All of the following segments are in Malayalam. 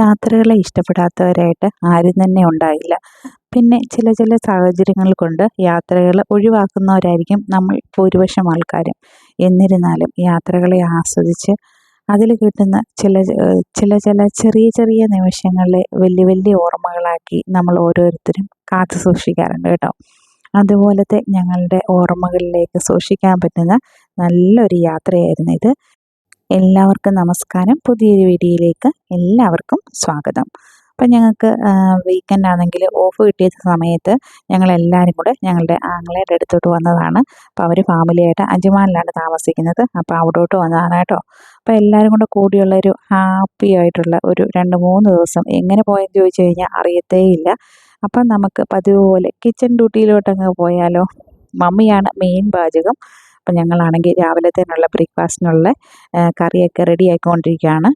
യാത്രകളെ ഇഷ്ടപ്പെടാത്തവരായിട്ട് ആരും തന്നെ ഉണ്ടാകില്ല. പിന്നെ ചില സാഹചര്യങ്ങൾ കൊണ്ട് യാത്രകൾ ഒഴിവാക്കുന്നവരായിരിക്കും നമ്മൾ ഭൂരിപക്ഷം ആൾക്കാരും. എന്നിരുന്നാലും യാത്രകളെ ആസ്വദിച്ച് അതിൽ കിട്ടുന്ന ചില ചെറിയ ചെറിയ നിമിഷങ്ങളെ വലിയ വലിയ ഓർമ്മകളാക്കി നമ്മൾ ഓരോരുത്തരും കാത്തു സൂക്ഷിക്കാറുണ്ട് കേട്ടോ. അതുപോലത്തെ ഞങ്ങളുടെ ഓർമ്മകളിലേക്ക് സൂക്ഷിക്കാൻ പറ്റുന്ന നല്ലൊരു യാത്രയായിരുന്നു ഇത്. എല്ലാവർക്കും നമസ്കാരം. പുതിയൊരു വീഡിയോയിലേക്ക് എല്ലാവർക്കും സ്വാഗതം. അപ്പം ഞങ്ങൾക്ക് വീക്കെൻഡ് ആണെങ്കിൽ ഓഫ് കിട്ടിയ സമയത്ത് ഞങ്ങളെല്ലാവരും കൂടെ ഞങ്ങളുടെ ആങ്ങളയുടെ അടുത്തോട്ട് വന്നതാണ്. അപ്പോൾ അവർ ഫാമിലിയായിട്ട് അജ്മാനിലാണ് താമസിക്കുന്നത്. അപ്പോൾ അവിടോട്ട് വന്നതാണ് കേട്ടോ. അപ്പോൾ എല്ലാവരും കൂടെ കൂടിയുള്ളൊരു ഹാപ്പി ആയിട്ടുള്ള ഒരു 2-3 ദിവസം എങ്ങനെ പോയെന്ന് ചോദിച്ചു കഴിഞ്ഞാൽ അറിയത്തേയില്ല. അപ്പം നമുക്ക് പതിവ് പോലെ കിച്ചൺ ഡ്യൂട്ടിയിലോട്ടങ്ങ് പോയാലോ. മമ്മിയാണ് മെയിൻ പാചകം. അപ്പം ഞങ്ങളാണെങ്കിൽ രാവിലത്തേനുള്ള ബ്രേക്ക്ഫാസ്റ്റിനുള്ള കറിയൊക്കെ റെഡിയാക്കിക്കൊണ്ടിരിക്കുകയാണ്.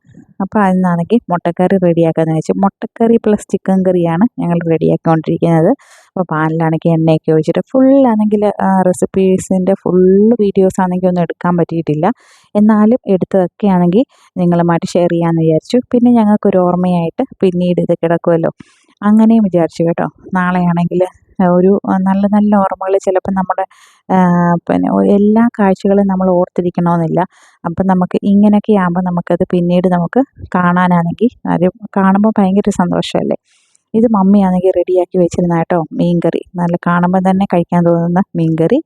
അപ്പോൾ അതിനാണെങ്കിൽ മുട്ടക്കറി റെഡിയാക്കാമെന്ന് വെച്ചു. മുട്ടക്കറി പ്ലസ് ചിക്കൻ കറിയാണ് ഞങ്ങൾ റെഡിയാക്കിക്കൊണ്ടിരിക്കുന്നത്. അപ്പോൾ പാനിലാണെങ്കിൽ എണ്ണയൊക്കെ ഒഴിച്ചിട്ട് ഫുള്ളാണെങ്കിൽ റെസിപ്പീസിൻ്റെ ഫുള്ള് വീഡിയോസ് ആണെങ്കിൽ ഒന്നും എടുക്കാൻ പറ്റിയിട്ടില്ല. എന്നാലും എടുത്തതൊക്കെ ആണെങ്കിൽ നിങ്ങളുമായിട്ട് ഷെയർ ചെയ്യാമെന്ന് വിചാരിച്ചു. പിന്നെ ഞങ്ങൾക്കൊരു ഓർമ്മയായിട്ട് പിന്നീട് ഇത് കിടക്കുമല്ലോ, അങ്ങനെയും വിചാരിച്ചു കേട്ടോ. നാളെയാണെങ്കിൽ ഒരു നല്ല നല്ല ഓർമ്മകൾ ചിലപ്പോൾ നമ്മുടെ പിന്നെ എല്ലാ കാഴ്ചകളും നമ്മൾ ഓർത്തിരിക്കണമെന്നില്ല. അപ്പം നമുക്ക് ഇങ്ങനെയൊക്കെ ആകുമ്പോൾ നമുക്കത് പിന്നീട് നമുക്ക് കാണാനാണെങ്കിൽ അത് കാണുമ്പോൾ ഭയങ്കര സന്തോഷമല്ലേ. ഇത് മമ്മിയാണെങ്കിൽ റെഡിയാക്കി വെച്ചിരുന്ന കേട്ടോ മീൻകറി. നല്ല കാണുമ്പോൾ തന്നെ കഴിക്കാൻ തോന്നുന്ന മീൻകറി.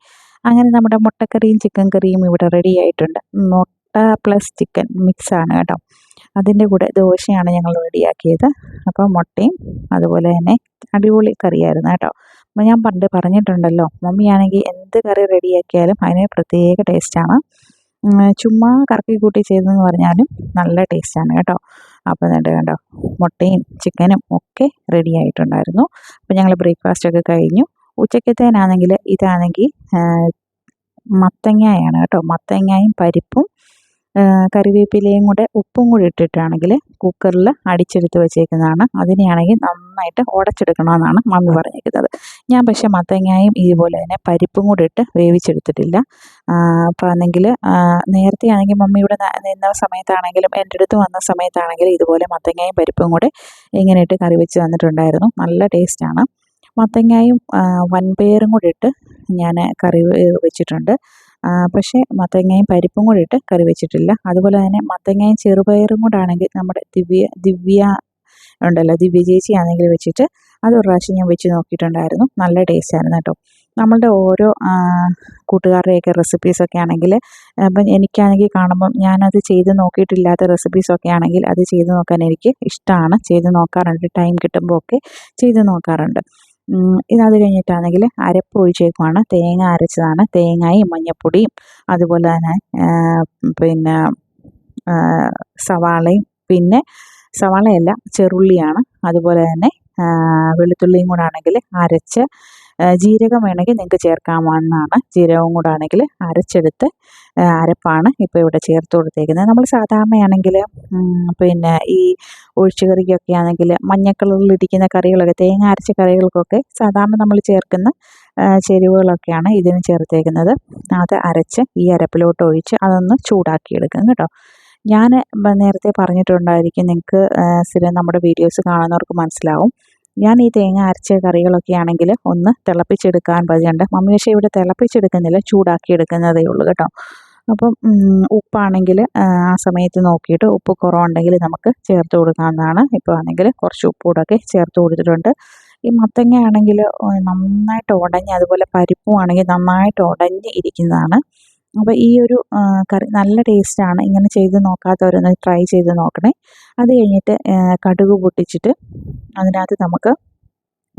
അങ്ങനെ നമ്മുടെ മുട്ടക്കറിയും ചിക്കൻ കറിയും ഇവിടെ റെഡി ആയിട്ടുണ്ട്. മുട്ട പ്ലസ് ചിക്കൻ മിക്സാണ് കേട്ടോ. അതിൻ്റെ കൂടെ ദോശയാണ് ഞങ്ങൾ റെഡിയാക്കിയത്. അപ്പോൾ മുട്ടയും അതുപോലെ തന്നെ അടിപൊളി കറിയായിരുന്നു കേട്ടോ. അപ്പോൾ ഞാൻ പണ്ട് പറഞ്ഞിട്ടുണ്ടല്ലോ, മമ്മിയാണെങ്കിൽ എന്ത് കറി റെഡിയാക്കിയാലും അതിന് പ്രത്യേക ടേസ്റ്റാണ്. ചുമ്മാ കറക്കി കൂട്ടി ചെയ്തെന്ന് പറഞ്ഞാലും നല്ല ടേസ്റ്റാണ് കേട്ടോ. അപ്പോൾ എന്നിട്ട് കണ്ടോ മുട്ടയും ചിക്കനും ഒക്കെ റെഡി ആയിട്ടുണ്ടായിരുന്നു. അപ്പോൾ ഞങ്ങൾ ബ്രേക്ക്ഫാസ്റ്റൊക്കെ കഴിഞ്ഞു. ഉച്ചക്കത്തേനാണെങ്കിൽ ഇതാണെങ്കിൽ മത്തങ്ങയാണ് കേട്ടോ. മത്തങ്ങയും പരിപ്പും കറിവേപ്പിലയും കൂടെ ഉപ്പും കൂടി ഇട്ടിട്ടാണെങ്കിൽ കുക്കറിൽ അടിച്ചെടുത്ത് വെച്ചേക്കുന്നതാണ്. അതിനെയാണെങ്കിൽ നന്നായിട്ട് ഉടച്ചെടുക്കണമെന്നാണ് മമ്മി പറഞ്ഞിരിക്കുന്നത്. ഞാൻ പക്ഷേ മത്തങ്ങയും ഇതുപോലെ തന്നെ പരിപ്പും കൂടി ഇട്ട് വേവിച്ചെടുത്തിട്ടില്ല. അപ്പോൾ ആണെങ്കിൽ നേരത്തെ ആണെങ്കിൽ മമ്മി ഇവിടെ നിന്ന സമയത്താണെങ്കിലും എൻ്റെ അടുത്ത് വന്ന സമയത്താണെങ്കിലും ഇതുപോലെ മത്തങ്ങയും പരിപ്പും കൂടെ ഇങ്ങനെ ഇട്ട് കറി വെച്ച് തന്നിട്ടുണ്ടായിരുന്നു. നല്ല ടേസ്റ്റാണ്. മത്തങ്ങയും വൻപയറും കൂടി ഇട്ട് ഞാൻ കറി വെച്ചിട്ടുണ്ട്. പക്ഷേ മത്തങ്ങയും പരിപ്പും കൂടി ഇട്ട് കറി വെച്ചിട്ടില്ല. അതുപോലെ തന്നെ മത്തങ്ങയും ചെറുപയറും കൂടാണെങ്കിൽ നമ്മുടെ ദിവ്യ ഉണ്ടല്ലോ, ദിവ്യ ചേച്ചി ആണെങ്കിൽ വെച്ചിട്ട് അതൊരു പ്രാവശ്യം ഞാൻ വെച്ച് നോക്കിയിട്ടുണ്ടായിരുന്നു. നല്ല ടേസ്റ്റായിരുന്നു കേട്ടോ. നമ്മളുടെ ഓരോ കൂട്ടുകാരുടെയൊക്കെ റെസിപ്പീസൊക്കെ ആണെങ്കിൽ അപ്പം എനിക്കാണെങ്കിൽ കാണുമ്പം ഞാനത് ചെയ്ത് നോക്കിയിട്ടില്ലാത്ത റെസിപ്പീസൊക്കെ ആണെങ്കിൽ അത് ചെയ്ത് നോക്കാൻ എനിക്ക് ഇഷ്ടമാണ്. ചെയ്ത് നോക്കാറുണ്ട്, ടൈം കിട്ടുമ്പോൾ ഒക്കെ ചെയ്ത് നോക്കാറുണ്ട്. ഇതത് കഴിഞ്ഞിട്ടാണെങ്കിൽ അരപ്പ് ഒഴിച്ചേക്കുവാണ്. തേങ്ങ അരച്ചതാണ്. തേങ്ങയും മഞ്ഞൾപ്പൊടിയും അതുപോലെ തന്നെ പിന്നെ സവാളയും, പിന്നെ സവാളയല്ല ചെറുള്ളിയാണ്. അതുപോലെ തന്നെ വെളുത്തുള്ളിയും കൂടെ ആണെങ്കിൽ അരച്ച്, ജീരകം വേണമെങ്കിൽ നിങ്ങൾക്ക് ചേർക്കാവുന്നതാണ്. ജീരകവും കൂടെ ആണെങ്കിൽ അരച്ചെടുത്ത് അരപ്പാണ് ഇപ്പോൾ ഇവിടെ ചേർത്ത് കൊടുത്തേക്കുന്നത്. നമ്മൾ സാധാരണയാണെങ്കിൽ പിന്നെ ഈ ഒഴിച്ചുകറിക്കൊക്കെ ആണെങ്കിൽ മഞ്ഞ കളറിലിരിക്കുന്ന കറികളൊക്കെ, തേങ്ങ അരച്ച കറികൾക്കൊക്കെ സാധാരണ നമ്മൾ ചേർക്കുന്ന ചേരുവകളൊക്കെയാണ് ഇതിന് ചേർത്തേക്കുന്നത്. അത് അരച്ച് ഈ അരപ്പിലോട്ട് ഒഴിച്ച് അതൊന്ന് ചൂടാക്കിയെടുക്കും കേട്ടോ. ഞാൻ നേരത്തെ പറഞ്ഞിട്ടുണ്ടായിരിക്കും, നിങ്ങൾക്ക് സ്ഥിരം നമ്മുടെ വീഡിയോസ് കാണുന്നവർക്ക് മനസ്സിലാവും. ഞാൻ ഈ തേങ്ങ അരച്ച കറികളൊക്കെ ആണെങ്കിൽ ഒന്ന് തിളപ്പിച്ചെടുക്കാൻ പതിവുണ്ട്. മമ്മി പക്ഷേ ഇവിടെ തിളപ്പിച്ചെടുക്കുന്നില്ല, ചൂടാക്കിയെടുക്കുന്നതേ ഉള്ളൂ കേട്ടോ. അപ്പം ഉപ്പാണെങ്കിൽ ആ സമയത്ത് നോക്കിയിട്ട് ഉപ്പ് കുറവുണ്ടെങ്കിൽ നമുക്ക് ചേർത്ത് കൊടുക്കാവുന്നതാണ്. ഇപ്പോൾ ആണെങ്കിൽ കുറച്ച് ഉപ്പൂടൊക്കെ ചേർത്ത് കൊടുത്തിട്ടുണ്ട്. ഈ മത്തങ്ങ ആണെങ്കിൽ നന്നായിട്ട് ഉടഞ്ഞ്, അതുപോലെ പരിപ്പും ആണെങ്കിൽ നന്നായിട്ട് ഉടഞ്ഞ് ഇരിക്കുന്നതാണ്. അപ്പോൾ ഈ ഒരു കറി നല്ല ടേസ്റ്റാണ്. ഇങ്ങനെ ചെയ്ത് നോക്കാത്തവരൊന്ന് ട്രൈ ചെയ്ത് നോക്കണേ. അത് കഴിഞ്ഞിട്ട് കടുക് പൊട്ടിച്ചിട്ട് അതിനകത്ത് നമുക്ക്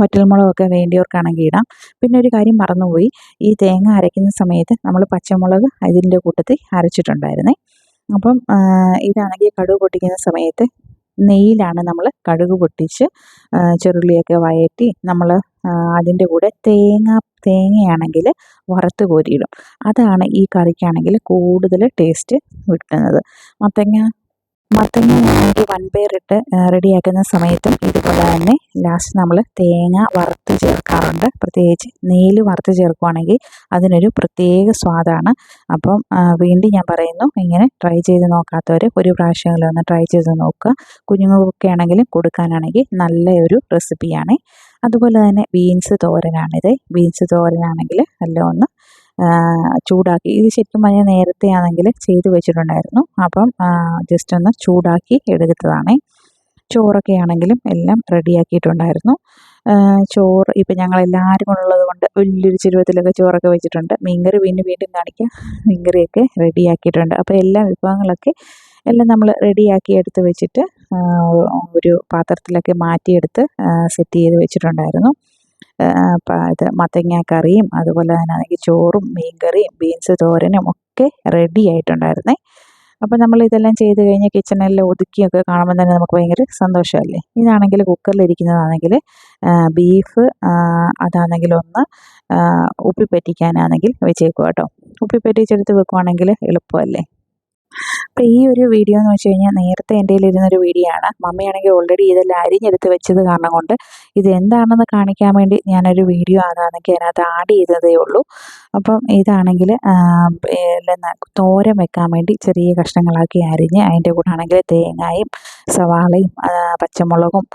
വറ്റൽമുളകൊക്കെ വേണ്ടിയവർക്കാണെങ്കിൽ ഇടാം. പിന്നെ ഒരു കാര്യം മറന്നുപോയി, ഈ തേങ്ങ അരയ്ക്കുന്ന സമയത്ത് നമ്മൾ പച്ചമുളക് ഇതിൻ്റെ കൂട്ടത്തിൽ അരച്ചിട്ടുണ്ടായിരുന്നേ. അപ്പം ഇതാണെങ്കിൽ കടുക് പൊട്ടിക്കുന്ന സമയത്ത് നെയ്യിലാണ് നമ്മൾ കടുക് പൊട്ടിച്ച് ചെറുള്ളിയൊക്കെ വഴറ്റി നമ്മൾ അതിൻ്റെ കൂടെ തേങ്ങയാണെങ്കിൽ വറുത്ത് കോരിയിടും. അതാണ് ഈ കറിക്കാണെങ്കിൽ കൂടുതൽ ടേസ്റ്റ് കിട്ടുന്നത്. മത്തങ്ങ മത്തങ്ങയാണെങ്കിൽ വൻപയറിട്ട് റെഡിയാക്കുന്ന സമയത്തും ഇതുപോലെ തന്നെ ലാസ്റ്റ് നമ്മൾ തേങ്ങ വറുത്ത് ചേർക്കാറുണ്ട്. പ്രത്യേകിച്ച് നെയ്യിൽ വറുത്ത് ചേർക്കുകയാണെങ്കിൽ അതിനൊരു പ്രത്യേക സ്വാദാണ്. അപ്പം വീണ്ടും ഞാൻ പറയുന്നു, ഇങ്ങനെ ട്രൈ ചെയ്ത് നോക്കാത്തവർ ഒരു പ്രാവശ്യമെങ്കിലും ഒന്ന് ട്രൈ ചെയ്ത് നോക്കുക. കുഞ്ഞുങ്ങൾക്കൊക്കെ ആണെങ്കിലും കൊടുക്കാനാണെങ്കിൽ നല്ല ഒരു റെസിപ്പിയാണ്. അതുപോലെ തന്നെ ബീൻസ് തോരനാണിത്. ബീൻസ് തോരനാണെങ്കിൽ എല്ലാം ഒന്ന് ചൂടാക്കി, ഇത് ശരിക്കും പറഞ്ഞാൽ നേരത്തെ ആണെങ്കിൽ ചെയ്ത് വെച്ചിട്ടുണ്ടായിരുന്നു. അപ്പം ജസ്റ്റ് ഒന്ന് ചൂടാക്കി എടുത്തതാണ്. ചോറൊക്കെ ആണെങ്കിലും എല്ലാം റെഡിയാക്കിയിട്ടുണ്ടായിരുന്നു. ചോറ് ഇപ്പം ഞങ്ങളെല്ലാവരും ഉള്ളത് കൊണ്ട് വലിയൊരു ചെരുവത്തിലൊക്കെ ചോറൊക്കെ വെച്ചിട്ടുണ്ട്. മീൻകറി വീണ്ടും വീണ്ടും കാണിക്കുക, മീൻകറിയൊക്കെ റെഡിയാക്കിയിട്ടുണ്ട്. അപ്പോൾ എല്ലാ വിഭവങ്ങളൊക്കെ എല്ലാം നമ്മൾ റെഡിയാക്കി എടുത്ത് വെച്ചിട്ട് ഒരു പാത്രത്തിലൊക്കെ മാറ്റിയെടുത്ത് സെറ്റ് ചെയ്ത് വെച്ചിട്ടുണ്ടായിരുന്നു. ഇത് മത്തങ്ങ കറിയും അതുപോലെ തന്നെ ആണെങ്കിൽ ചോറും മീൻകറിയും ബീൻസ് തോരനും ഒക്കെ റെഡി ആയിട്ടുണ്ടായിരുന്നേ. അപ്പോൾ നമ്മൾ ഇതെല്ലാം ചെയ്ത് കഴിഞ്ഞ് കിച്ചണെല്ലാം ഒതുക്കിയൊക്കെ കാണുമ്പോൾ തന്നെ നമുക്ക് ഭയങ്കര സന്തോഷമല്ലേ. ഇതാണെങ്കിൽ കുക്കറിലിരിക്കുന്നതാണെങ്കിൽ ബീഫ് അതാണെങ്കിൽ ഒന്ന് ഉപ്പി പറ്റിക്കാനാണെങ്കിൽ വെച്ചേക്കുക കേട്ടോ. ഉപ്പി പറ്റിച്ചെടുത്ത് വെക്കുവാണെങ്കിൽ എളുപ്പമല്ലേ. അപ്പോൾ ഈ ഒരു വീഡിയോ എന്ന് വെച്ച് കഴിഞ്ഞാൽ നേരത്തെ എൻ്റെ കയ്യിലിരുന്നൊരു വീഡിയോ ആണ്. മമ്മിയാണെങ്കിൽ ഓൾറെഡി ഇതെല്ലാം അരിഞ്ഞെടുത്ത് വെച്ചത് കാരണം കൊണ്ട് ഇത് എന്താണെന്ന് കാണിക്കാൻ വേണ്ടി ഞാനൊരു വീഡിയോ അതാണെങ്കിൽ അതിനകത്ത് ആഡ് ചെയ്തതേ ഉള്ളൂ. അപ്പം ഇതാണെങ്കിൽ തോരൻ വെക്കാൻ വേണ്ടി ചെറിയ കഷ്ണങ്ങളാക്കി അരിഞ്ഞ് അതിൻ്റെ കൂടെ ആണെങ്കിൽ തേങ്ങയും സവാളയും പച്ചമുളകും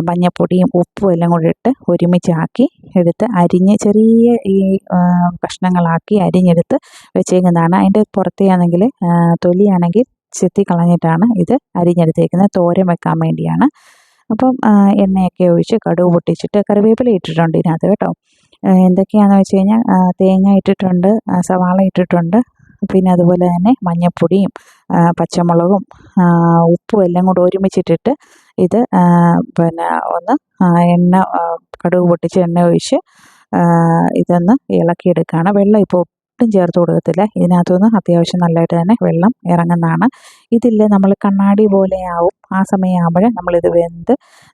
മഞ്ഞൾപ്പൊടിയും ഉപ്പും എല്ലാം കൂടി ഇട്ട് ഒരുമിച്ചാക്കി എടുത്ത് അരിഞ്ഞ് ചെറിയ ഈ കഷ്ണങ്ങളാക്കി അരിഞ്ഞെടുത്ത് വെച്ചേക്കുന്നതാണ്. അതിൻ്റെ പുറത്തെയാണെങ്കിൽ തൊലിയാണെങ്കിൽ ചെത്തി കളഞ്ഞിട്ടാണ് ഇത് അരിഞ്ഞെടുത്തേക്കുന്നത്. തോരൻ വെക്കാൻ വേണ്ടിയാണ്. അപ്പം എണ്ണയൊക്കെ ഒഴിച്ച് കടുക് പൊട്ടിച്ചിട്ട് കറിവേപ്പില ഇട്ടിട്ടുണ്ട് ഇതിനകത്ത് കേട്ടോ. എന്തൊക്കെയാണെന്ന് വെച്ച് കഴിഞ്ഞാൽ തേങ്ങ ഇട്ടിട്ടുണ്ട്, സവാള ഇട്ടിട്ടുണ്ട്, പിന്നെ അതുപോലെ തന്നെ മഞ്ഞൾപ്പൊടിയും പച്ചമുളകും ഉപ്പും എല്ലാം കൂടെ ഒരുമിച്ചിട്ടിട്ട് ഇത് പിന്നെ ഒന്ന് എണ്ണ കടുക് പൊട്ടിച്ച് എണ്ണ ഒഴിച്ച് ഇതൊന്ന് ഇളക്കിയെടുക്കുകയാണ്. വെള്ളം ഇപ്പോൾ ഒട്ടും ചേർത്ത് കൊടുക്കത്തില്ല. ഇതിനകത്തുനിന്ന് അത്യാവശ്യം നല്ലതായിട്ട് തന്നെ വെള്ളം ഇറങ്ങുന്നതാണ്. ഇതില്ലേ നമ്മൾ കണ്ണാടി പോലെ ആവും. ആ സമയമാകുമ്പോൾ നമ്മളിത് വെന്ത്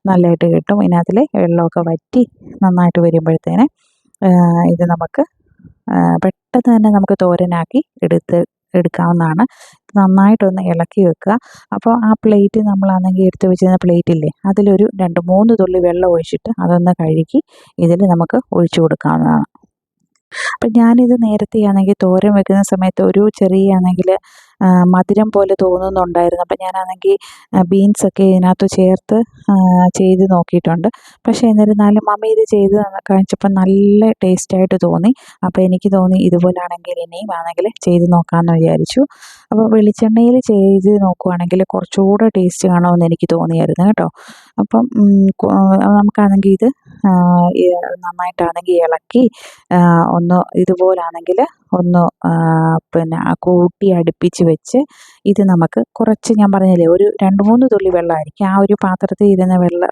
നല്ലതായിട്ട് കിട്ടും. ഇതിനകത്തിലെ വെള്ളമൊക്കെ വറ്റി നന്നായിട്ട് വരുമ്പോഴത്തേന് ഇത് നമുക്ക് പെട്ടെന്ന് തന്നെ നമുക്ക് തോരനാക്കി എടുക്കാവുന്നതാണ്. നന്നായിട്ടൊന്ന് ഇളക്കി വെക്കുക. അപ്പോൾ ആ പ്ലേറ്റ് നമ്മളാണെങ്കിൽ എടുത്ത് വെച്ചിരുന്ന പ്ലേറ്റില്ലേ, അതിലൊരു 2-3 തുള്ളി വെള്ളം ഒഴിച്ചിട്ട് അതൊന്ന് കഴുകി ഇതിൽ നമുക്ക് ഒഴിച്ചു കൊടുക്കാവുന്നതാണ്. അപ്പം ഞാനിത് നേരത്തെയാണെങ്കിൽ തോരൻ വെക്കുന്ന സമയത്ത് ഒരു ചെറിയ ആണെങ്കിൽ മധുരം പോലെ തോന്നുന്നുണ്ടായിരുന്നു. അപ്പം ഞാനാണെങ്കിൽ ബീൻസൊക്കെ ഇതിനകത്ത് ചേർത്ത് ചെയ്ത് നോക്കിയിട്ടുണ്ട്. പക്ഷേ എന്നിരുന്നാലും മമ്മി ഇത് ചെയ്ത് കാണിച്ചപ്പോൾ നല്ല ടേസ്റ്റായിട്ട് തോന്നി. അപ്പോൾ എനിക്ക് തോന്നി ഇതുപോലാണെങ്കിൽ ഇനിയും ആണെങ്കിൽ ചെയ്ത് നോക്കാമെന്ന് വിചാരിച്ചു. അപ്പോൾ വെളിച്ചെണ്ണയിൽ ചെയ്ത് നോക്കുവാണെങ്കിൽ കുറച്ചുകൂടെ ടേസ്റ്റ് കാണുമെന്ന് എനിക്ക് തോന്നിയായിരുന്നു കേട്ടോ. അപ്പം നമുക്കാണെങ്കിൽ ഇത് നന്നായിട്ടാണെങ്കിൽ ഇളക്കി ഒന്ന് ഇതുപോലാണെങ്കിൽ ഒന്ന് പിന്നെ കൂട്ടി അടുപ്പിച്ച് വെച്ച് ഇത് നമുക്ക് കുറച്ച്, ഞാൻ പറഞ്ഞില്ലേ, ഒരു 2-3 തുള്ളി വെള്ളമായിരിക്കും ആ ഒരു പാത്രത്തിൽ ഇരുന്ന വെള്ളം.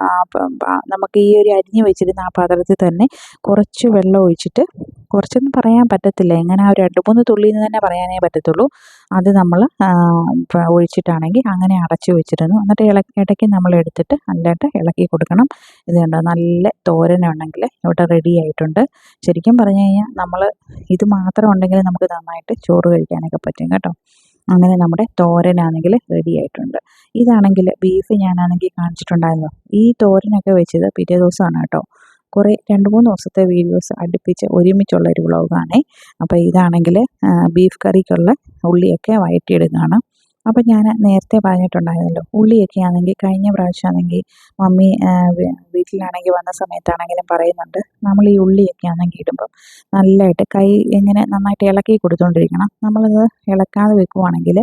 നമുക്ക് ഈ ഒരു അരിഞ്ഞ് വെച്ചിരുന്ന ആ പാത്രത്തിൽ തന്നെ കുറച്ച് വെള്ളം ഒഴിച്ചിട്ട്, കുറച്ചൊന്നും പറയാൻ പറ്റത്തില്ല, എങ്ങനെ ആ ഒരു 2-3 തുള്ളി എന്ന് തന്നെ പറയാനേ പറ്റത്തുള്ളൂ. അത് നമ്മൾ ഒഴിച്ചിട്ടാണെങ്കിൽ അങ്ങനെ അടച്ചു വെച്ചിരുന്നു. എന്നിട്ട് ഇടയ്ക്ക് നമ്മൾ എടുത്തിട്ട് നല്ലതായിട്ട് ഇളക്കി കൊടുക്കണം. ഇത് കണ്ടോ, നല്ല തോരനുണ്ടെങ്കിൽ ഇവിടെ റെഡി ആയിട്ടുണ്ട്. ശരിക്കും പറഞ്ഞു കഴിഞ്ഞാൽ നമ്മൾ ഇത് മാത്രം ഉണ്ടെങ്കിൽ നമുക്ക് നന്നായിട്ട് ചോറ് കഴിക്കാനൊക്കെ പറ്റും കേട്ടോ. അങ്ങനെ നമ്മുടെ തോരനാണെങ്കിൽ റെഡി ആയിട്ടുണ്ട്. ഇതാണെങ്കിൽ ബീഫ് ഞാനാണെങ്കിൽ കാണിച്ചിട്ടുണ്ടായിരുന്നു. ഈ തോരനൊക്കെ വെച്ചത് പിറ്റേ ദിവസമാണ് കേട്ടോ. കുറേ 2-3 ദിവസത്തെ വീഡിയോസ് അടുപ്പിച്ച് ഒരുമിച്ചുള്ള ഒരു വ്ളോഗാണേ. അപ്പോൾ ഇതാണെങ്കിൽ ബീഫ് കറിക്കുള്ള ഉള്ളിയൊക്കെ വഴറ്റിയെടുക്കുകയാണ്. അപ്പം ഞാൻ നേരത്തെ പറഞ്ഞിട്ടുണ്ടായിരുന്നല്ലോ, ഉള്ളിയൊക്കെ ആണെങ്കിൽ കഴിഞ്ഞ പ്രാവശ്യമാണെങ്കിൽ മമ്മി വീട്ടിലാണെങ്കിൽ വന്ന സമയത്താണെങ്കിലും പറയുന്നുണ്ട്, നമ്മൾ ഈ ഉള്ളിയൊക്കെ ആണെങ്കിൽ ഇടുമ്പം നല്ലതായിട്ട് കൈ ഇങ്ങനെ നന്നായിട്ട് ഇളക്കി കൊടുത്തുകൊണ്ടിരിക്കണം. നമ്മളത് ഇളക്കാതെ വെക്കുവാണെങ്കിൽ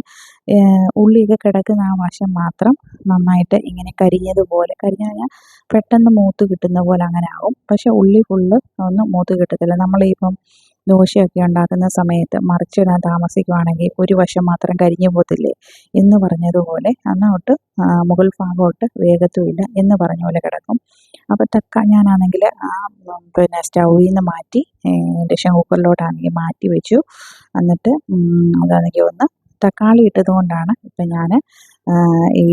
ഉള്ളിയൊക്കെ കിടക്കുന്ന ആ വശം മാത്രം നന്നായിട്ട് ഇങ്ങനെ കരിഞ്ഞതുപോലെ, കരിഞ്ഞു കഴിഞ്ഞാൽ പെട്ടെന്ന് മൂത്ത് കിട്ടുന്ന പോലെ അങ്ങനെ ആവും. പക്ഷേ ഉള്ളി ഫുള്ള് ഒന്നും മൂത്ത് കിട്ടത്തില്ല. നമ്മളിപ്പം ദോശയൊക്കെ ഉണ്ടാക്കുന്ന സമയത്ത് മറിച്ചിടാൻ താമസിക്കുവാണെങ്കിൽ ഒരു വശം മാത്രം കരിഞ്ഞു പോകത്തില്ലേ എന്ന് പറഞ്ഞതുപോലെ അന്നോട്ട് മുകൾ ഭാഗമോട്ട് വേഗത്തുമില്ല എന്ന് പറഞ്ഞ പോലെ കിടക്കും. അപ്പോൾ ഞാനാണെങ്കിൽ പിന്നെ സ്റ്റൗവിൽ നിന്ന് മാറ്റി ഇൻഡക്ഷൻ കുക്കറിലോട്ടാണെങ്കിൽ മാറ്റി വെച്ചു. എന്നിട്ട് അതാണെങ്കിൽ ഒന്ന് തക്കാളി ഇട്ടത് കൊണ്ടാണ് ഇപ്പം ഞാൻ ഈ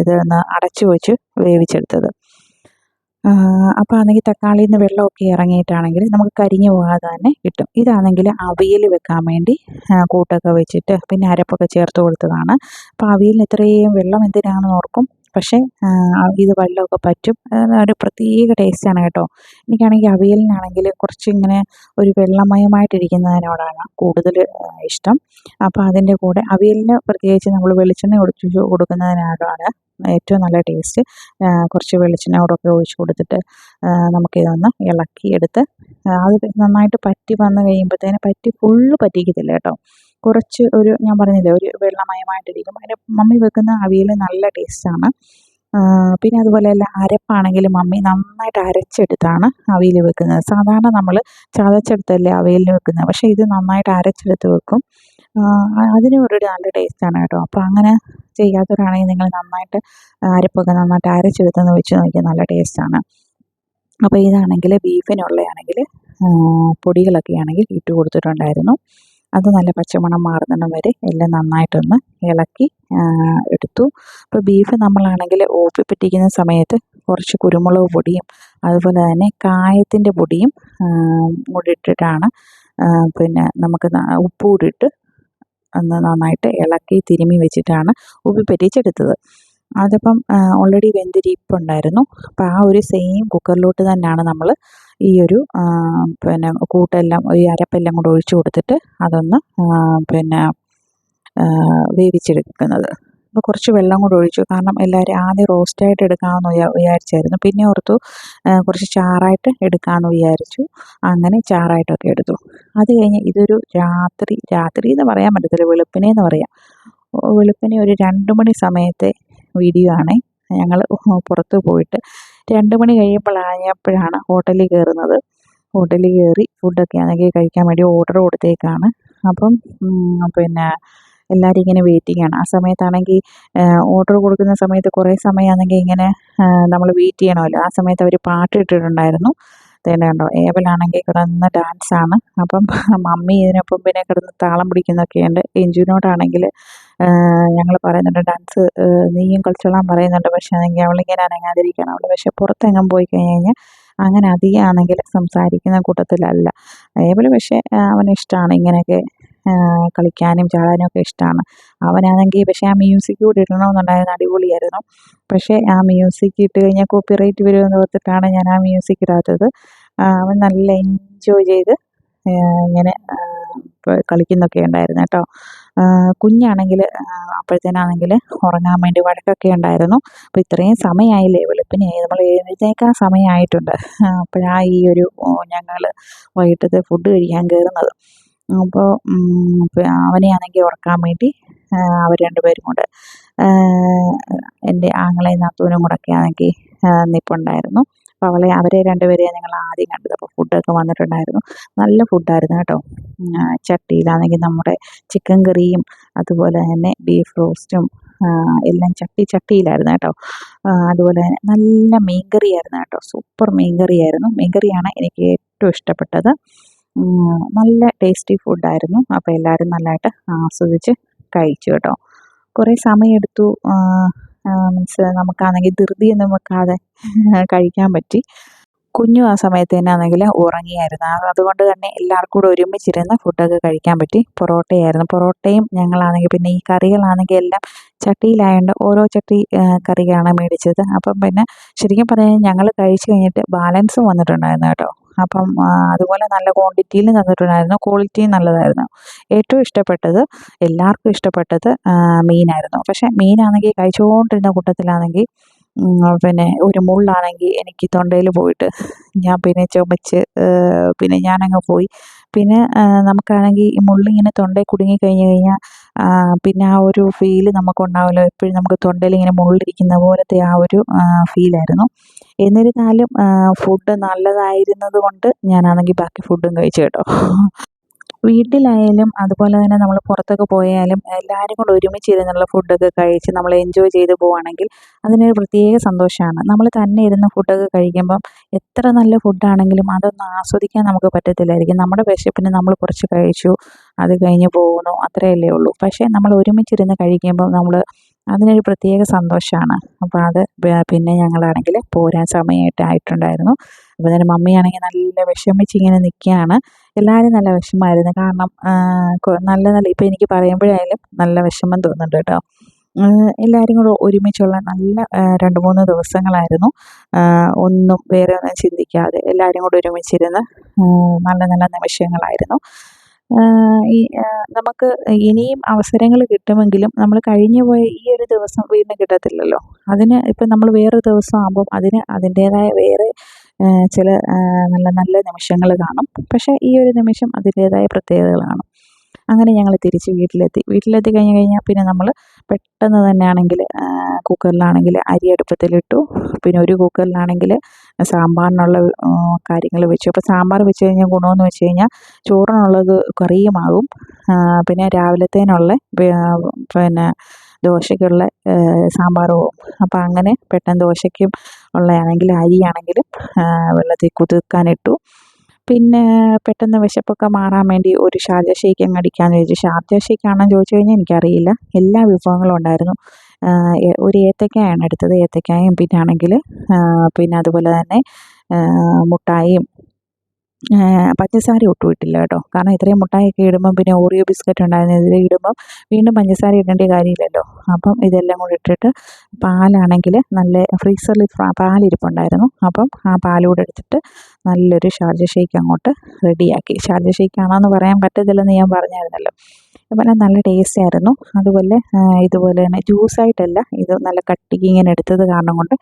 ഇതൊന്ന് അടച്ചു വെച്ച് വേവിച്ചെടുത്തത്. അപ്പോൾ ആണെങ്കിൽ തക്കാളിയിൽ നിന്ന് വെള്ളമൊക്കെ ഇറങ്ങിയിട്ടാണെങ്കിൽ നമുക്ക് കരിഞ്ഞു പോകാതെ തന്നെ കിട്ടും. ഇതാണെങ്കിൽ അവിയൽ വെക്കാൻ വേണ്ടി കൂട്ടൊക്കെ വെച്ചിട്ട് പിന്നെ അരപ്പൊക്കെ ചേർത്ത് കൊടുത്തതാണ്. അപ്പോൾ അവിയലിന് ഇത്രയും വെള്ളം എന്തിനാണെന്ന് ഓർക്കും. പക്ഷേ ഇത് വെള്ളമൊക്കെ പറ്റും. ഒരു പ്രത്യേക ടേസ്റ്റാണ് കേട്ടോ. എനിക്കാണെങ്കിൽ അവിയലിനാണെങ്കിൽ കുറച്ചിങ്ങനെ ഒരു വെള്ളമയമായിട്ടിരിക്കുന്നതിനോടാണ് കൂടുതൽ ഇഷ്ടം. അപ്പോൾ അതിൻ്റെ കൂടെ അവിയലിന് പ്രത്യേകിച്ച് നമ്മൾ വെളിച്ചെണ്ണ ഒഴിച്ച് കൊടുക്കുന്നതിനോടാണ് ഏറ്റവും നല്ല ടേസ്റ്റ്. കുറച്ച് വെളിച്ചെണ്ണ കൂടെയൊക്കെ ഒഴിച്ച് കൊടുത്തിട്ട് നമുക്കിതൊന്ന് ഇളക്കിയെടുത്ത് അത് നന്നായിട്ട് പറ്റി വന്ന് കഴിയുമ്പോഴത്തേന് പറ്റി ഫുള്ള് പറ്റിക്കത്തില്ല കേട്ടോ. കുറച്ച് ഒരു ഞാൻ പറഞ്ഞില്ലേ ഒരു വെള്ളമയമായിട്ടിരിക്കും. അതിൻ്റെ മമ്മി വെക്കുന്ന അവിയൽ നല്ല ടേസ്റ്റാണ്. പിന്നെ അതുപോലെയല്ല അരപ്പാണെങ്കിലും മമ്മി നന്നായിട്ട് അരച്ചെടുത്താണ് അവിയൽ വെക്കുന്നത്. സാധാരണ നമ്മൾ ചതച്ചെടുത്തല്ലേ അവിയലിന് വെക്കുന്നത്. പക്ഷേ ഇത് നന്നായിട്ട് അരച്ചെടുത്ത് വെക്കും. അതിനും ഒരു നല്ല ടേസ്റ്റാണ് കേട്ടോ. അപ്പോൾ അങ്ങനെ ചെയ്യാത്തവരാണെങ്കിൽ നിങ്ങൾ നന്നായിട്ട് അരപ്പൊക്കെ നന്നായിട്ട് അരച്ചെടുത്തൊന്ന് വെച്ച് നോക്കിയാൽ നല്ല ടേസ്റ്റാണ്. അപ്പോൾ ഇതാണെങ്കിൽ ബീഫിനുള്ളതാണെങ്കിൽ പൊടികളൊക്കെ ആണെങ്കിൽ ഇട്ട് കൊടുത്തിട്ടുണ്ടായിരുന്നു. അത് നല്ല പച്ചമണം മാറുന്നിടം വരെ എല്ലാം നന്നായിട്ടൊന്ന് ഇളക്കി എടുത്തു. ഇപ്പോൾ ബീഫ് നമ്മളാണെങ്കിൽ ഓപ്പി പറ്റിക്കുന്ന സമയത്ത് കുറച്ച് കുരുമുളക് പൊടിയും അതുപോലെ തന്നെ കായത്തിൻ്റെ പൊടിയും കൂടി ഇട്ടിട്ടാണ് പിന്നെ നമുക്ക് ഉപ്പ് കൂടി ഇട്ട് ഒന്ന് നന്നായിട്ട് ഇളക്കി തിരുമ്മി വെച്ചിട്ടാണ് ഉപ്പി പറ്റിച്ചെടുത്തത്. അതിപ്പം ഓൾറെഡി വെന്തിരിപ്പുണ്ടായിരുന്നു. അപ്പോൾ ആ ഒരു സെയിം കുക്കറിലോട്ട് തന്നെയാണ് നമ്മൾ ഈ ഒരു പിന്നെ കൂട്ടെല്ലാം ഈ അരപ്പെല്ലാം കൂടെ ഒഴിച്ച് കൊടുത്തിട്ട് അതൊന്ന് പിന്നെ വേവിച്ചെടുക്കുന്നത്. അപ്പോൾ കുറച്ച് വെള്ളം കൂടെ ഒഴിച്ചു. കാരണം എല്ലാവരും ആദ്യം റോസ്റ്റായിട്ട് എടുക്കാമെന്ന് വിചാരിച്ചായിരുന്നു. പിന്നെ ഓർത്തു കുറച്ച് ചാറായിട്ട് എടുക്കാമെന്ന് വിചാരിച്ചു. അങ്ങനെ ചാറായിട്ടൊക്കെ എടുത്തു. അത് കഴിഞ്ഞ് ഇതൊരു രാത്രി എന്ന് പറയാൻ പറ്റത്തില്ല, വെളുപ്പിനെ എന്ന് പറയാം. വെളുപ്പിനെ ഒരു 2 മണി സമയത്തെ വീഡിയോ ആണ്. ഞങ്ങൾ പുറത്ത് പോയിട്ട് 2 മണി കഴിയുമ്പോഴാണ് ഹോട്ടലിൽ കയറുന്നത്. ഹോട്ടലിൽ കയറി ഫുഡൊക്കെ ആണെങ്കിൽ കഴിക്കാൻ വേണ്ടി ഓർഡർ കൊടുത്തേക്കാണ്. അപ്പം പിന്നെ എല്ലാവരും ഇങ്ങനെ വെയിറ്റിംഗ് ആണ്. ആ സമയത്താണെങ്കിൽ ഓർഡർ കൊടുക്കുന്ന സമയത്ത് കുറേ സമയമാണെങ്കിൽ ഇങ്ങനെ നമ്മൾ വെയിറ്റ് ചെയ്യണമല്ലോ. ആ സമയത്ത് അവർ പാട്ട് ഇട്ടിട്ടുണ്ടായിരുന്നു. തന്നെ കണ്ടോ, ഏബലാണെങ്കിൽ കിടന്ന് ഡാൻസാണ്. അപ്പം മമ്മി ഇതിനൊപ്പം പിന്നെ കിടന്ന് താളം പിടിക്കുന്നൊക്കെയുണ്ട്. എഞ്ചുവിനോടാണെങ്കിൽ ഞങ്ങൾ പറയുന്നുണ്ട് ഡാൻസ് നീയും കളിച്ചോളാൻ പറയുന്നുണ്ട്. പക്ഷേ ആണെങ്കിൽ അവളിങ്ങനെ അനങ്ങാതിരിക്കണം. അവൾ പക്ഷേ പുറത്തെങ്ങും പോയി കഴിഞ്ഞ് കഴിഞ്ഞാൽ അങ്ങനെ അധികമാണെങ്കിൽ സംസാരിക്കുന്ന കൂട്ടത്തിലല്ല. ഏബൽ പക്ഷേ അവനിഷ്ടമാണ് ഇങ്ങനെയൊക്കെ കളിക്കാനും ചാടാനും ഒക്കെ ഇഷ്ടമാണ്. അവനാണെങ്കിൽ പക്ഷേ ആ മ്യൂസിക് കൂടി ഇടണമെന്നുണ്ടായിരുന്നു, അടിപൊളിയായിരുന്നു. പക്ഷേ ആ മ്യൂസിക് ഇട്ട് കഴിഞ്ഞാൽ കോപ്പിറൈറ്റ് വരുമെന്ന് ഓർത്തിട്ടാണ് ഞാൻ ആ മ്യൂസിക് ഇടാത്തത്. അവൻ നല്ല എൻജോയ് ചെയ്ത് ഇങ്ങനെ കളിക്കുന്നൊക്കെ ഉണ്ടായിരുന്നു കേട്ടോ. കുഞ്ഞാണെങ്കിൽ അപ്പോഴത്തേനാണെങ്കിൽ ഉറങ്ങാൻ വേണ്ടി വഴക്കൊക്കെ ഉണ്ടായിരുന്നു. അപ്പോൾ ഇത്രയും സമയമായില്ലേ, വെളുപ്പിനെ നമ്മൾ എഴുന്നേൽക്കാൻ സമയമായിട്ടുണ്ട്. അപ്പോഴാണ് ഈ ഒരു ഞങ്ങൾ വൈകിട്ടത്തെ ഫുഡ് കഴിക്കാൻ കയറുന്നത്. അപ്പോൾ അവനെ ആണെങ്കിൽ ഉറക്കാൻ വേണ്ടി അവർ രണ്ടുപേരും കൂടെ എൻ്റെ ആങ്ങളെയും നാത്തൂനും കൂടെയൊക്കെ ആണെങ്കിൽ നിൽപ്പുണ്ടായിരുന്നു. അപ്പോൾ അവരെ രണ്ടുപേരെയാണ് ഞങ്ങൾ ആദ്യം കണ്ടത്. അപ്പോൾ ഫുഡൊക്കെ വന്നിട്ടുണ്ടായിരുന്നു. നല്ല ഫുഡായിരുന്നു കേട്ടോ. ചട്ടിയിലാണെങ്കിൽ നമ്മുടെ ചിക്കൻ കറിയും അതുപോലെ തന്നെ ബീഫ് റോസ്റ്റും എല്ലാം ചട്ടിയിലായിരുന്നു കേട്ടോ. അതുപോലെ തന്നെ നല്ല മീൻകറിയായിരുന്നു കേട്ടോ. സൂപ്പർ മീൻകറിയായിരുന്നു. മീൻകറിയാണ് എനിക്ക് ഏറ്റവും ഇഷ്ടപ്പെട്ടത്. നല്ല ടേസ്റ്റി ഫുഡായിരുന്നു. അപ്പോൾ എല്ലാവരും നല്ലതായിട്ട് ആസ്വദിച്ച് കഴിച്ചു കേട്ടോ. കുറേ സമയമെടുത്തു. മീൻസ് നമുക്കാണെങ്കിൽ ധൃതിയൊന്നും വെക്കാതെ കഴിക്കാൻ പറ്റി. കുഞ്ഞും ആ സമയത്ത് തന്നെ ആണെങ്കിൽ ഉറങ്ങിയായിരുന്നു. അതുകൊണ്ട് തന്നെ എല്ലാവർക്കും കൂടെ ഒരുമിച്ചിരുന്ന് ഫുഡൊക്കെ കഴിക്കാൻ പറ്റി. പൊറോട്ടയായിരുന്നു. പൊറോട്ടയും ഞങ്ങളാണെങ്കിൽ പിന്നെ ഈ കറികളാണെങ്കിൽ എല്ലാം ചട്ടിയിലായതുകൊണ്ട് ഓരോ ചട്ടി കറിയാണ് മേടിച്ചത്. അപ്പം പിന്നെ ശരിക്കും പറഞ്ഞാൽ ഞങ്ങൾ കഴിച്ച് കഴിഞ്ഞിട്ട് ബാലൻസും വന്നിട്ടുണ്ടായിരുന്നു കേട്ടോ. അപ്പം അതുപോലെ നല്ല ക്വാണ്ടിറ്റിയിൽ തന്നിട്ടുണ്ടായിരുന്നു. ക്വാളിറ്റിയും നല്ലതായിരുന്നു. ഏറ്റവും ഇഷ്ടപ്പെട്ടത് എല്ലാവർക്കും ഇഷ്ടപ്പെട്ടത് മീനായിരുന്നു. പക്ഷേ മീനാണെങ്കിൽ കഴിച്ചുകൊണ്ടിരുന്ന കൂട്ടത്തിലാണെങ്കിൽ പിന്നെ ഒരു മുള്ളാണെങ്കിൽ എനിക്ക് തൊണ്ടയിൽ പോയിട്ട് ഞാൻ പിന്നെ ചുമച്ച് പിന്നെ ഞാനങ്ങ് പോയി. പിന്നെ നമുക്കാണെങ്കിൽ ഈ മുള്ളിങ്ങനെ തൊണ്ടയിൽ കുടുങ്ങിക്കഴിഞ്ഞ് കഴിഞ്ഞാൽ പിന്നെ ആ ഒരു ഫീല് നമുക്കുണ്ടാവുമല്ലോ. എപ്പോഴും നമുക്ക് തൊണ്ടയിൽ ഇങ്ങനെ മുള്ളിരിക്കുന്ന പോലത്തെ ആ ഒരു ഫീലായിരുന്നു. എന്നിരുന്നാലും ഫുഡ് നല്ലതായിരുന്നത് കൊണ്ട് ഞാനാണെങ്കിൽ ബാക്കി ഫുഡും കഴിച്ചു കേട്ടോ. വീട്ടിലായാലും അതുപോലെ തന്നെ നമ്മൾ പുറത്തൊക്കെ പോയാലും എല്ലാവരും കൂടെ ഒരുമിച്ചിരുന്നുള്ള ഫുഡൊക്കെ കഴിച്ച് നമ്മൾ എൻജോയ് ചെയ്ത് പോവുകയാണെങ്കിൽ അതിനൊരു പ്രത്യേക സന്തോഷമാണ്. നമ്മൾ തന്നെ ഇരുന്ന് ഫുഡൊക്കെ കഴിക്കുമ്പം എത്ര നല്ല ഫുഡാണെങ്കിലും അതൊന്നും ആസ്വദിക്കാൻ നമുക്ക് പറ്റത്തില്ലായിരിക്കും. നമ്മുടെ വിശപ്പിന് നമ്മൾ കുറച്ച് കഴിച്ചു, അത് കഴിഞ്ഞ് പോകുന്നു, അത്രയല്ലേ ഉള്ളൂ. പക്ഷേ നമ്മൾ ഒരുമിച്ചിരുന്ന് കഴിക്കുമ്പോൾ നമ്മൾ അതിനൊരു പ്രത്യേക സന്തോഷമാണ്. അപ്പോൾ അത് പിന്നെ ഞങ്ങളാണെങ്കിൽ പോരാൻ സമയമായിട്ടുണ്ടായിരുന്നു. അപ്പോൾ തന്നെ മമ്മിയാണെങ്കിൽ നല്ല വിഷമിച്ചിങ്ങനെ നിൽക്കുകയാണ്. എല്ലാവരും നല്ല വിഷമമായിരുന്നു. കാരണം നല്ല നല്ല ഇപ്പോൾ എനിക്ക് പറയുമ്പോഴായാലും നല്ല വിഷമം തോന്നുന്നുണ്ട് കേട്ടോ. എല്ലാവരും കൂടെ ഒരുമിച്ചുള്ള നല്ല 2-3 ദിവസങ്ങളായിരുന്നു. ഒന്നും വേറെ ഒന്നും ചിന്തിക്കാതെ എല്ലാവരും കൂടെ ഒരുമിച്ചിരുന്ന് നല്ല നല്ല നിമിഷങ്ങളായിരുന്നു. നമുക്ക് ഇനിയും അവസരങ്ങൾ കിട്ടുമെങ്കിലും നമ്മൾ കഴിഞ്ഞു പോയ ഈ ഒരു ദിവസം വീണ്ടും കിട്ടത്തില്ലല്ലോ. അതിന് ഇപ്പം നമ്മൾ വേറൊരു ദിവസം ആകുമ്പം അതിന് അതിൻ്റേതായ വേറെ ചില നല്ല നല്ല നിമിഷങ്ങൾ കാണും. പക്ഷേ ഈ ഒരു നിമിഷം അതിൻ്റേതായ പ്രത്യേകതകൾ കാണും. അങ്ങനെ ഞങ്ങൾ തിരിച്ച് വീട്ടിലെത്തി കഴിഞ്ഞാൽ പിന്നെ നമ്മൾ പെട്ടെന്ന് തന്നെയാണെങ്കിൽ കുക്കറിലാണെങ്കിൽ അരി അടുപ്പത്തിലിട്ടു. പിന്നെ ഒരു കുക്കറിലാണെങ്കിൽ സാമ്പാറിനുള്ള കാര്യങ്ങൾ വെച്ചു. അപ്പോൾ സാമ്പാർ വെച്ച് കഴിഞ്ഞാൽ ഗുണമെന്ന് വെച്ച് കഴിഞ്ഞാൽ ചോറിനുള്ളത് കറിയുമാകും. പിന്നെ രാവിലത്തേനുള്ള പിന്നെ ദോശയ്ക്കുള്ള സാമ്പാറും ആവും. അപ്പോൾ അങ്ങനെ പെട്ടെന്ന് ദോശയ്ക്കും ഉള്ളതാണെങ്കിൽ അരിയാണെങ്കിലും വെള്ളത്തിൽ കുതിർക്കാനിട്ടു. പിന്നെ പെട്ടെന്ന് വിശപ്പൊക്കെ മാറാൻ വേണ്ടി ഒരു ഷാർജ ഷേക്ക് അങ്ങ് അടിക്കാമെന്ന് വിചാരിച്ചു. ഷാർജ ഷേക്ക് ആണെന്ന് ചോദിച്ചു കഴിഞ്ഞാൽ എനിക്കറിയില്ല. എല്ലാ വിഭവങ്ങളും ഉണ്ടായിരുന്നു. ഒരു ഏത്തയ്ക്കായാണ് എടുത്തത്. ഏത്തയ്ക്കായും പിന്നെ ആണെങ്കിൽ പിന്നെ അതുപോലെ തന്നെ മുട്ടായിയും പഞ്ചസാര ഒട്ടും ഇട്ടില്ല കേട്ടോ. കാരണം ഇത്രയും മുട്ടായിയൊക്കെ ഇടുമ്പം പിന്നെ ഓറിയോ ബിസ്ക്കറ്റ് ഉണ്ടായിരുന്നു. ഇതിൽ ഇടുമ്പം വീണ്ടും പഞ്ചസാര ഇടേണ്ട കാര്യമില്ലല്ലോ. അപ്പം ഇതെല്ലാം കൂടി ഇട്ടിട്ട് പാലാണെങ്കിൽ നല്ല ഫ്രീസറിൽ പാലിരിപ്പുണ്ടായിരുന്നു. അപ്പം ആ പാലൂടെ എടുത്തിട്ട് നല്ലൊരു ഷാർജ ഷേക്ക് അങ്ങോട്ട് റെഡിയാക്കി. ഷാർജ ഷേക്ക് ആണോയെന്ന് പറയാൻ പറ്റത്തില്ലെന്ന് ഞാൻ പറഞ്ഞായിരുന്നല്ലോ. അതുപോലെ നല്ല ടേസ്റ്റ് ആയിരുന്നു. അതുപോലെ ഇതുപോലെ തന്നെ ജ്യൂസായിട്ടല്ല, ഇത് നല്ല കട്ടിക്ക് ഇങ്ങനെ എടുത്തത് കാരണം കൊണ്ട്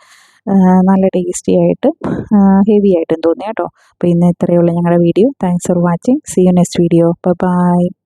നല്ല ടേസ്റ്റി ആയിട്ടും ഹെവി ആയിട്ടും തോന്നി കേട്ടോ. അപ്പോൾ ഇന്ന് ഇത്രയേ ഉള്ളൂ ഞങ്ങളുടെ video. Thanks for watching. See you next video. By.